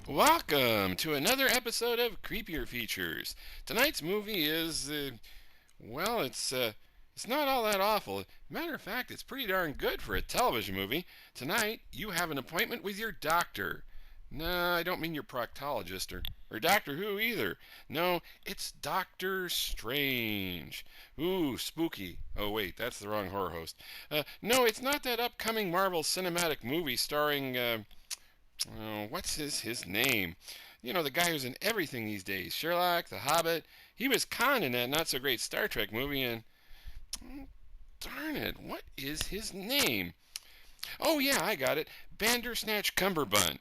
Welcome to another episode of Creepier Features. Tonight's movie is, it's not all that awful. Matter of fact, it's pretty darn good for a television movie. Tonight, you have an appointment with your doctor. No, I don't mean your proctologist or Doctor Who either. No, it's Doctor Strange. Ooh, spooky. Oh, wait, that's the wrong horror host. No, it's not that upcoming Marvel Cinematic movie starring, what's his name? You know, the guy who's in everything these days. Sherlock, The Hobbit. He was Khan in that not so great Star Trek movie, and darn it, what is his name? Oh yeah, I got it. Bandersnatch Cumberbund.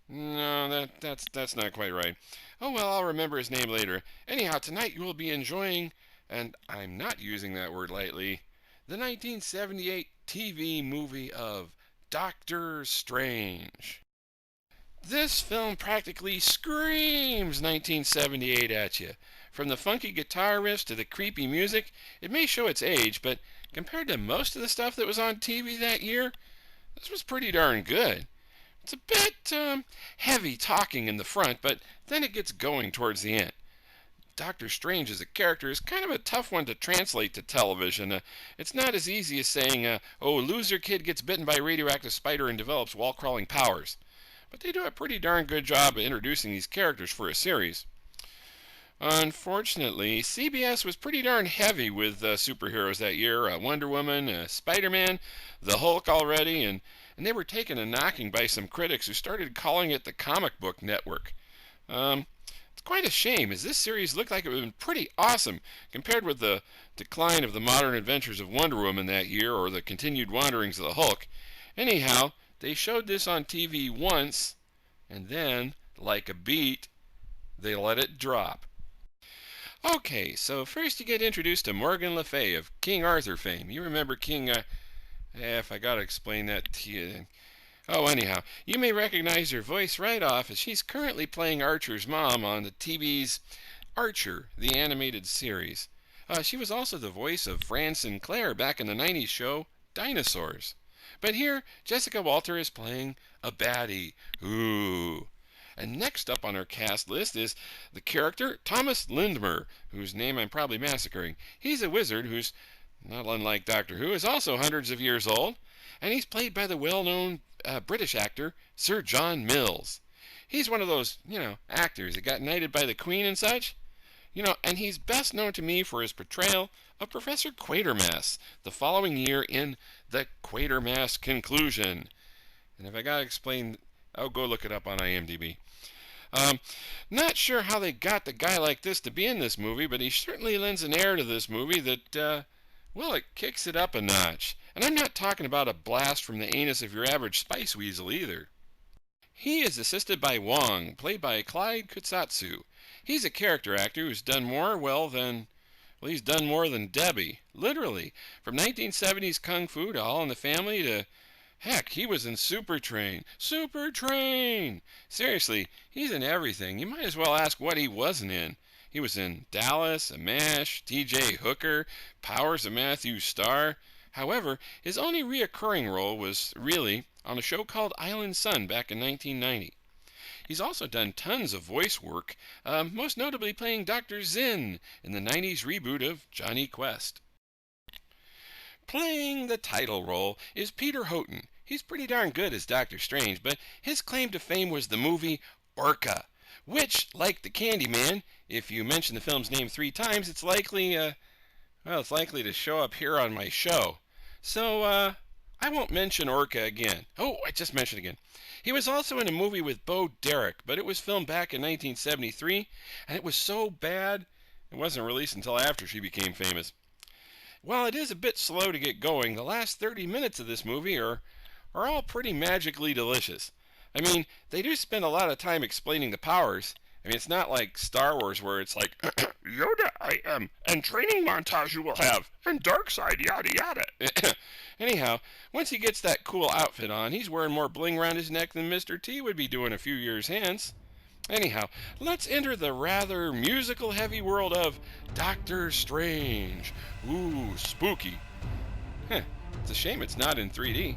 No, that's not quite right. Oh well, I'll remember his name later. Anyhow, tonight you will be enjoying, and I'm not using that word lightly, the 1978 TV movie of Doctor Strange. This film practically screams 1978 at you. From the funky guitar riffs to the creepy music, it may show its age, but compared to most of the stuff that was on TV that year, this was pretty darn good. It's a bit heavy talking in the front, but then it gets going towards the end. Doctor Strange as a character is kind of a tough one to translate to television. It's not as easy as saying, oh, loser kid gets bitten by a radioactive spider and develops wall crawling powers. But they do a pretty darn good job of introducing these characters for a series. Unfortunately, CBS was pretty darn heavy with superheroes that year. Wonder Woman, Spider-Man, the Hulk already, and they were taken a knocking by some critics who started calling it the comic book network. It's quite a shame, as this series looked like it would have been pretty awesome compared with the decline of the modern adventures of Wonder Woman that year or the continued wanderings of the Hulk. Anyhow, they showed this on TV once, and then, like a beat, they let it drop. Okay, so first you get introduced to Morgan Le Fay of King Arthur fame. You remember King, if I gotta explain that to you. Oh, anyhow, you may recognize her voice right off as she's currently playing Archer's mom on the TV's Archer, the animated series. She was also the voice of Fran Sinclair back in the 90s show Dinosaurs. But here, Jessica Walter is playing a baddie. Ooh. And next up on our cast list is the character Thomas Lindmer, whose name I'm probably massacring. He's a wizard who's, not unlike Doctor Who, is also hundreds of years old, and he's played by the well-known British actor Sir John Mills. He's one of those, actors that got knighted by the Queen and such. And he's best known to me for his portrayal of Professor Quatermass the following year in The Quatermass Conclusion. And if I gotta explain, I'll go look it up on IMDb. Not sure how they got the guy like this to be in this movie, but he certainly lends an air to this movie that, it kicks it up a notch. And I'm not talking about a blast from the anus of your average spice weasel either. He is assisted by Wong, played by Clyde Kutsatsu. He's a character actor who's done more he's done more than Debbie. Literally. From 1970s Kung Fu to All in the Family to, heck, he was in Super Train. Super Train! Seriously, he's in everything. You might as well ask what he wasn't in. He was in Dallas, A MASH, TJ Hooker, Powers of Matthew Starr. However, his only reoccurring role was really on a show called Island Sun back in 1990. He's also done tons of voice work, most notably playing Dr. Zinn in the 90s reboot of Johnny Quest. Playing the title role is Peter Houghton. He's pretty darn good as Doctor Strange, but his claim to fame was the movie Orca, which, like the Candyman, if you mention the film's name 3 times, it's likely to show up here on my show. So, I won't mention Orca again. Oh, I just mentioned again. He was also in a movie with Bo Derek, but it was filmed back in 1973, and it was so bad it wasn't released until after she became famous. While it is a bit slow to get going, the last 30 minutes of this movie are all pretty magically delicious. I mean, they do spend a lot of time explaining the powers. I mean, it's not like Star Wars where it's like, Yoda, I am, and training montage you will have, and dark side, yada yada. Anyhow, once he gets that cool outfit on, he's wearing more bling around his neck than Mr. T would be doing a few years hence. Anyhow, let's enter the rather musical heavy world of Doctor Strange. Ooh, spooky. It's a shame it's not in 3D.